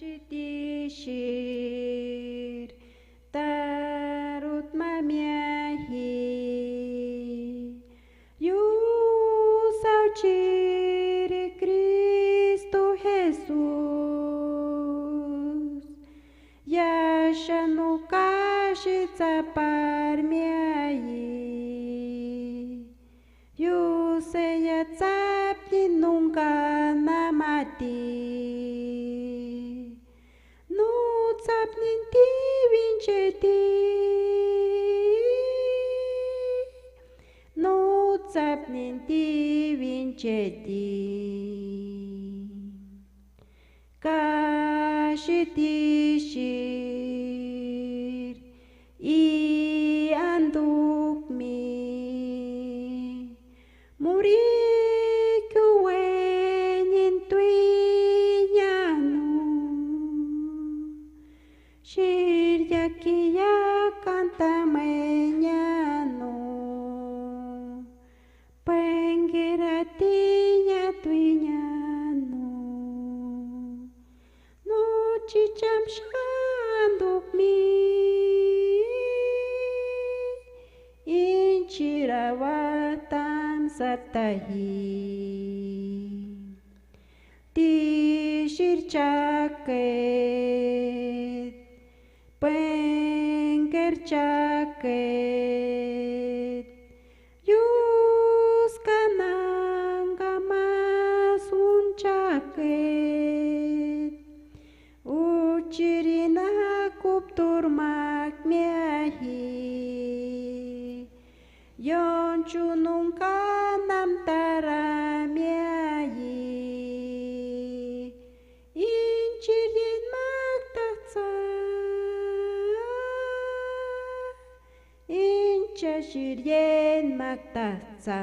Shitishir tarut mamiahi yu sao chiri Cristo Jesus yashanu kashi tsaparmiayi yu seya tsapni nunca namati nu tsapni ti vincheti nu tsapni ti vincheti kashitishir I andukmi muriku tuiñanu shiryakiya cantameñanu pengeratinya tuiñanu no chicham shandukmi inchiravatam satahi tishir chaket penger chaket yus kananga masun chaket uchirina kuptur makmiahi yonchu nunca nam taramiayi inchirin magtatsa inchashirien magtatsa